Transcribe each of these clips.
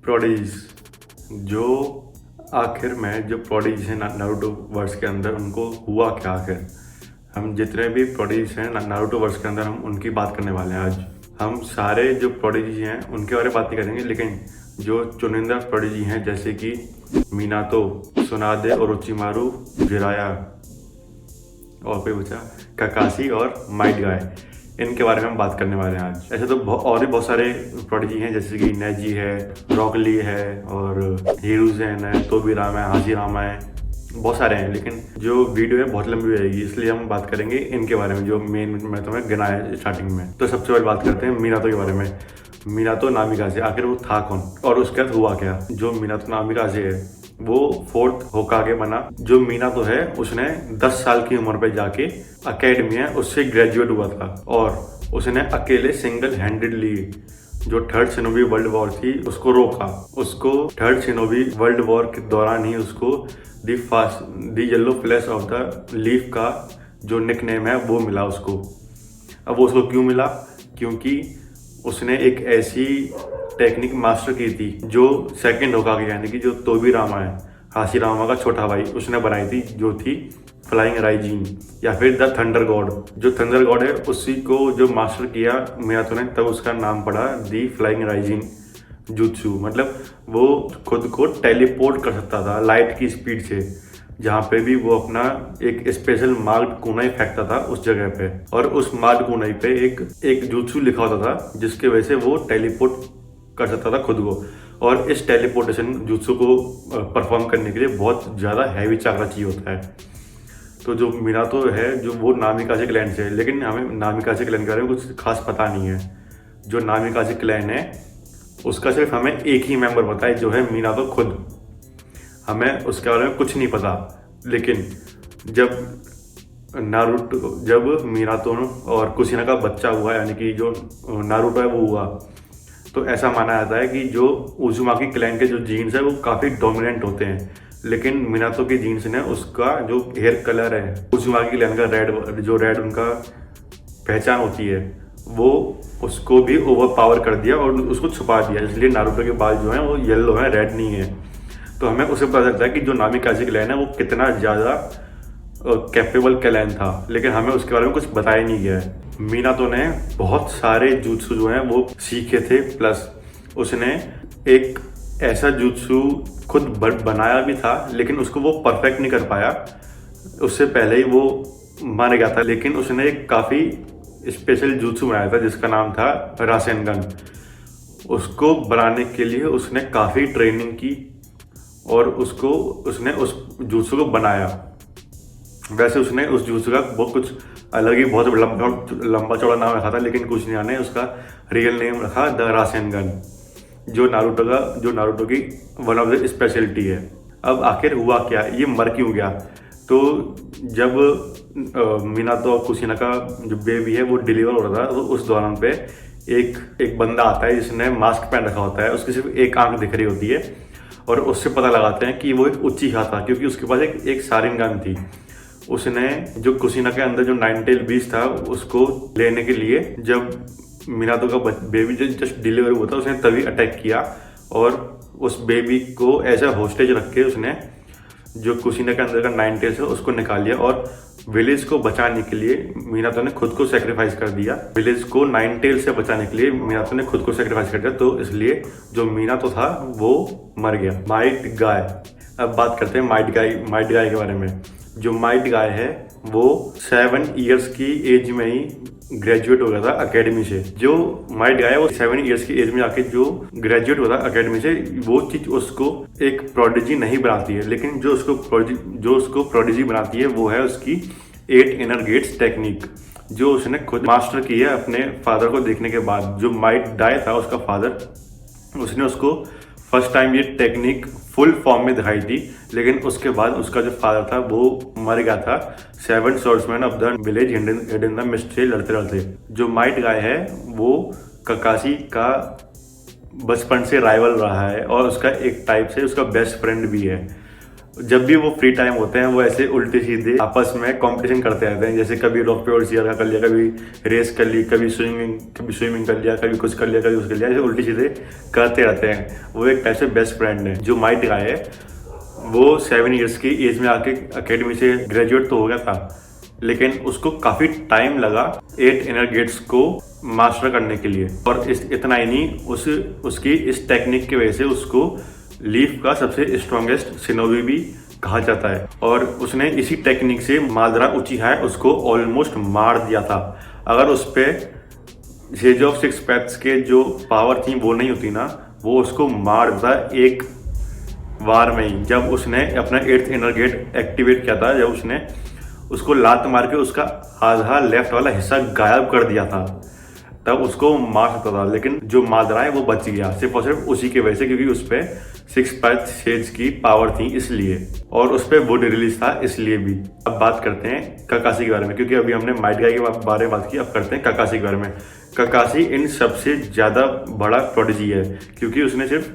Prodigies जो आखिर में जो प्रोडिजीज हैं नारुतो वर्स के अंदर उनको हुआ क्या आखिर। हम जितने भी प्रोडिजीज हैं नारुतो वर्स के अंदर हम उनकी बात करने वाले हैं। आज हम सारे जो प्रोडिजीज हैं उनके बारे में बात नहीं करेंगे, लेकिन जो चुनिंदा प्रोडिजी हैं जैसे कि मिनातो, सुनादे, ओरोचिमारू, जिराया और कोई बचा काकाशी और माइट गाय, इनके बारे में हम बात करने वाले हैं आज। ऐसे तो और भी बहुत सारे प्रोडिजी हैं जैसे कि नेजी है, रॉक ली है और हिरुज़ेन है, तोबिरामा है, हाशिरामा है, बहुत सारे हैं। लेकिन जो वीडियो है बहुत लंबी रहेगी, इसलिए हम बात करेंगे इनके बारे में जो मेन मैं तुम्हें गिनाया स्टार्टिंग में। तो सबसे पहले बात करते हैं मिनातो के बारे में। मिनातो नामिकाजे आखिर वो था कौन और उसके बाद हुआ क्या। जो मिनातो नामिकाजे है वो 4th होकागे बना। जो मिनातो है उसने 10 साल की उम्र पे जाके अकेडमी है उससे ग्रेजुएट हुआ था और उसने अकेले सिंगल हैंडेडली जो 3rd शिनोबी वर्ल्ड वॉर थी उसको रोका। उसको 3rd शिनोबी वर्ल्ड वॉर के दौरान ही उसको the yellow flash of the leaf का जो निकनेम है वो मिला उसको। अब वो उसको क्यों मिला? क्योंकि उसने एक ऐसी टेक्निक मास्टर की थी जो सेकंड होकागे यानी कि जो तोबिरामा है, हाशिरामा का छोटा भाई, उसने बनाई थी, जो थी फ्लाइंग राइजिन या फिर द थंडर गॉड। जो थंडर गॉड है उसी को जो मास्टर किया मिनातो ने, तब उसका नाम पड़ा दी फ्लाइंग राइजिन जुत्सु। मतलब वो खुद को टेलीपोर्ट कर सकता था लाइट की स्पीड से, जहाँ पे भी वो अपना एक स्पेशल मार्क्ड कुनाई फेंकता था उस जगह पे, और उस मार्क्ड कुनाई पे एक जुत्सु लिखा होता था जिसके वजह से वो टेलीपोर्ट कर सकता था खुद को। और इस टेलीपोर्टेशन जुत्सु को परफॉर्म करने के लिए बहुत ज़्यादा हैवी चाकरा चाहिए होता है। तो जो मिनातो है जो वो नामिकाजे क्लैन से है, लेकिन हमें नामिकाजे क्लैन के बारे में कुछ खास पता नहीं है। जो नामिकाजे क्लैन है उसका सिर्फ हमें एक ही मेंबर पता है जो है मिनातो खुद। हमें उसके बारे में कुछ नहीं पता। लेकिन जब मिनातो और कुशिना का बच्चा हुआ यानी कि जो नारुतो है वो हुआ, तो ऐसा माना जाता है कि जो उज़ुमाकी क्लैन के जो जीन्स है वो काफ़ी डोमिनेंट होते हैं, लेकिन मिनातो के जीन्स ने उसका जो हेयर कलर है उज़ुमाकी क्लैन का रेड उनका पहचान होती है वो उसको भी ओवर पावर कर दिया और उसको छुपा दिया, इसलिए नारुतो के बाल जो हैं वो येलो हैं, रेड नहीं है। तो हमें उसे पता चलता है कि जो नामिकाजे क्लैन है वो कितना ज़्यादा कैपेबल क्लैन था, लेकिन हमें उसके बारे में कुछ बताया नहीं गया है। मिनातो ने बहुत सारे जुत्सु जो हैं वो सीखे थे, प्लस उसने एक ऐसा जुत्सु खुद बनाया भी था, लेकिन उसको वो परफेक्ट नहीं कर पाया। उससे पहले ही वो मार गया था, लेकिन उसने एक काफ़ी स्पेशल जुत्सु बनाया था जिसका नाम था रासेनगन। उसको बनाने के लिए उसने काफ़ी ट्रेनिंग की और उसने उस जुत्सु को बनाया। वैसे उसने उस जुत्सु का बहुत कुछ अलग ही बहुत लंबा चौड़ा नाम रखा था, लेकिन कुशिना ने उसका रियल नेम रखा द रासेनगन, जो नारुतो की वन ऑफ द स्पेशलिटी है। अब आखिर हुआ क्या, ये मर क्यों गया? तो जब मिनातो और कुशिना का जो बेबी है वो डिलीवर हो रहा था, तो उस दौरान पे एक बंदा आता है जिसने मास्क पहन रखा होता है, उसकी सिर्फ एक आंख दिख रही होती है, और उससे पता लगाते हैं कि वो एक उचिहा था क्योंकि उसके पास एक शारिंगन थी। उसने जो कुशिना के अंदर जो 9 टेल बीस्ट था उसको लेने के लिए जब मिनातो का बेबी जस्ट डिलीवर हुआ था उसने तभी अटैक किया, और उस बेबी को एज अ होस्टेज रख के उसने जो कुशिना के अंदर का 9 टेल्स है उसको निकाल लिया, और विलेज को बचाने के लिए मिनातो ने खुद को सेक्रीफाइस कर दिया। विलेज को 9 टेल से बचाने के लिए मिनातो ने खुद को सेक्रीफाइस कर दिया, तो इसलिए जो मिनातो था वो मर गया। माइट गाय, अब बात करते हैं माइट गाय के बारे में। जो माइट गाय है वो 7 ईयर्स की एज में ही ग्रेजुएट हो गया था अकेडमी से। जो माइट गाय है वो 7 ईयर्स की एज में आके जो ग्रेजुएट हुआ था अकेडमी से, वो चीज उसको एक प्रोडिजी नहीं बनाती है, लेकिन जो उसको प्रोडिजी बनाती है वो है उसकी 8 इनर गेट्स टेक्निक, जो उसने खुद मास्टर की है अपने फादर को देखने के बाद। जो माइट गाय था उसका फादर, उसने उसको फर्स्ट टाइम ये टेक्निक फुल फॉर्म में दिखाई थी, लेकिन उसके बाद उसका जो फादर था वो मर गया था 7 swordsman of the village hid in the mist से लड़ते लड़ते। जो माइट गाय है वो काकाशी का बचपन से राइवल रहा है और उसका एक टाइप से उसका बेस्ट फ्रेंड भी है। जब भी वो फ्री टाइम होते हैं वो ऐसे उल्टे सीधे आपस में कंपटीशन करते रहते हैं। जैसे कभी रॉक पेपर सीजर कर लिया, कभी रेस कर ली, कभी स्विमिंग कर लिया, कभी कुछ कर लिया, कभी कुछ कर लिया, ऐसे उल्टे सीधे करते रहते हैं। वो एक टाइप से बेस्ट फ्रेंड है। जो माइट गाय है वो 7 ईयर्स की एज में आके अकेडमी से ग्रेजुएट तो हो गया था, लेकिन उसको काफ़ी टाइम लगा 8 इनर गेट्स को मास्टर करने के लिए। और इतना ही नहीं, उसकी इस टेक्निक की वजह से उसको लीफ का सबसे स्ट्रॉन्गेस्ट शिनोबी भी कहा जाता है। और उसने इसी टेक्निक से मादरा उचिहा उसको ऑलमोस्ट मार दिया था। अगर उस पर सेज ऑफ 6 पैथ्स के जो पावर थी वो नहीं होती ना, वो उसको मार देता एक वार में ही। जब उसने अपना 8th इनर गेट एक्टिवेट किया था, जब उसने उसको लात मार के उसका आधा लेफ्ट वाला हिस्सा गायब कर दिया था, तब उसको मार सकता था। लेकिन जो मादरा है वो बच गया सिर्फ और सिर्फ उसी की वजह से, क्योंकि उस पर 6 पैथ सेज की पावर थी इसलिए, और उस पर वुड रिलीज था इसलिए भी। अब बात करते हैं ककाशी के बारे में, क्योंकि अभी हमने माइट गाय के बारे में बात की। अब करते हैं ककाशी के बारे में। ककाशी इन सबसे ज़्यादा बड़ा प्रोडिजी है, क्योंकि उसने सिर्फ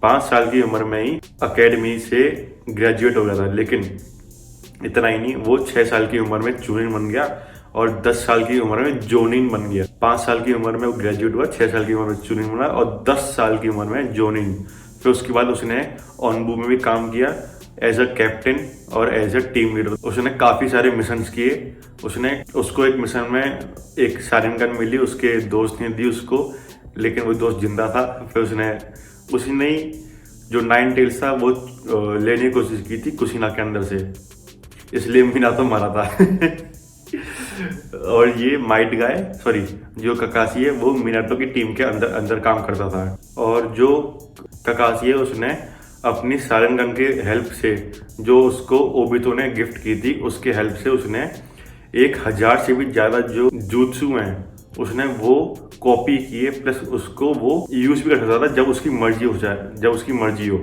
5 साल की उम्र में ही अकेडमी से ग्रेजुएट हो गया था। लेकिन इतना ही नहीं, वो 6 साल की उम्र में चूनिन बन गया और 10 साल की उम्र में जोनिन बन गया। 5 साल की उम्र में वो ग्रेजुएट हुआ, 6 साल की उम्र में चूनिन बना और 10 साल की उम्र में जोनिन। फिर उसके बाद उसने ऑनबू में भी काम किया एज अ कैप्टन और एज अ टीम लीडर। उसने काफ़ी सारे मिशंस किए। उसको एक मिशन में एक सारिन गन मिली, उसके दोस्त ने दी उसको, लेकिन वो दोस्त जिंदा था। फिर उसने जो 9 टेल्स था वो लेने की कोशिश की थी कुशिना के अंदर से, इसलिए मीनातो मारा था। और ये माइट गाय जो ककाशी है वो मीनातो की टीम के अंदर काम करता था। और जो ककाशी है उसने अपनी सारन गन के हेल्प से, जो उसको ओबितो ने गिफ्ट की थी, उसके हेल्प से उसने 1000 से भी ज़्यादा जो जूत्सु हैं उसने वो कॉपी किए, प्लस उसको वो यूज भी कर सकता था जब उसकी मर्जी हो।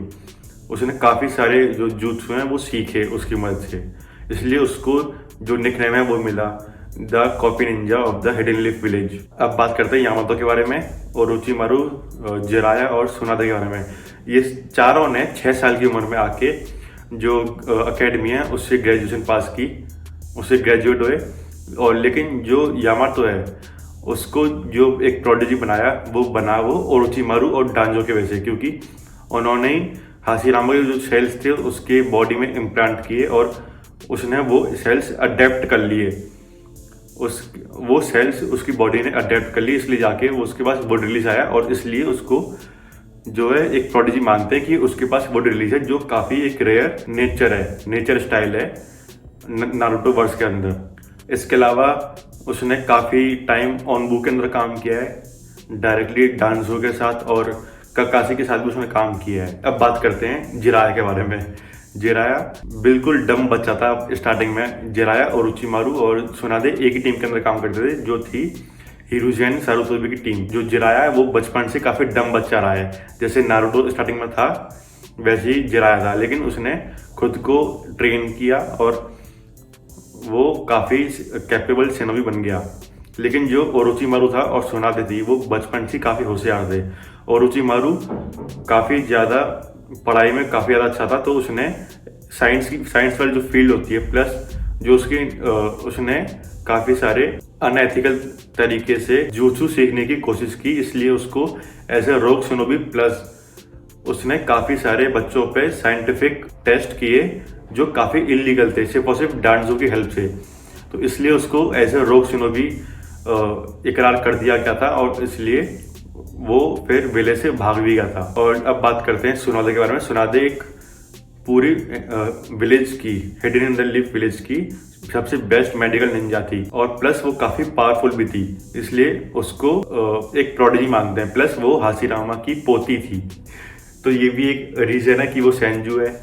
उसने काफ़ी सारे जो जूत्सु हैं वो सीखे उसकी मदद से, इसलिए उसको जो निकनेम है वो मिला, the copy Ninja of the hidden leaf village. अब बात करते हैं यामातो के बारे में, ओरोचिमारू, जिराया और सुनादे के बारे में। ये चारों ने 6 साल की उम्र में आके जो अकेडमी है उससे ग्रेजुएशन पास की, उससे ग्रेजुएट हुए। और लेकिन जो यामातो है उसको जो एक प्रोडिजी बनाया वो ओरोचिमारू और डांजो की वजह से, क्योंकि उन्होंने हाशिरामा के जो सेल्स थे उसके बॉडी में इम्प्लांट किए और उसने वो सेल्स अडेप्ट कर लिए। वो सेल्स उसकी बॉडी ने अडेप्ट कर ली, इसलिए जाके वो उसके पास वुड रिलीज आया। और इसलिए उसको जो है एक प्रोडिजी मानते हैं कि उसके पास वुड रिलीज है, जो काफ़ी एक रेयर नेचर स्टाइल है नारुतो वर्स के अंदर। इसके अलावा उसने काफ़ी टाइम ऑनबू के अंदर काम किया है, डायरेक्टली डांजो के साथ और ककाशी के साथ भी उसने काम किया है। अब बात करते हैं जिराया के बारे में। जिराया बिल्कुल डम बच्चा था स्टार्टिंग में। जिराया, ओरोचिमारू और सुनादे एक ही टीम के अंदर काम करते थे, जो थी हिरुजेन सारुतोबी की टीम। जो जिराया है वो बचपन से काफ़ी डम बच्चा रहा है, जैसे नारुतो स्टार्टिंग में था वैसे ही जिराया था। लेकिन उसने खुद को ट्रेन किया और वो काफ़ी कैपेबल शिनोबी बन गया। लेकिन जो ओरोचिमारू था और सुनादे थी वो बचपन से काफ़ी होशियार थे। ओरोचिमारू काफ़ी ज़्यादा पढ़ाई में काफ़ी ज़्यादा अच्छा था, तो उसने साइंस वाली जो फील्ड होती है, प्लस जो उसने काफ़ी सारे अनएथिकल तरीके से jutsu सीखने की कोशिश की, इसलिए उसको एज ए रोग शिनोबी। प्लस उसने काफ़ी सारे बच्चों पे साइंटिफिक टेस्ट किए जो काफ़ी इलीगल थे, सिर्फ और सिर्फ डांजो की हेल्प से। तो इसलिए उसको एज ए रोग शिनोबी इकरार कर दिया गया था और इसलिए वो फिर विलेज से भाग भी गया था। और अब बात करते हैं सुनादे के बारे में। सुनादे एक पूरी विलेज की, hidden in the leaf village की सबसे बेस्ट मेडिकल निंजा थी, और प्लस वो काफ़ी पावरफुल भी थी, इसलिए उसको एक प्रोडिजी मानते हैं। प्लस वो हाशिरामा की पोती थी, तो ये भी एक रीज़न है कि वो सेंजू है।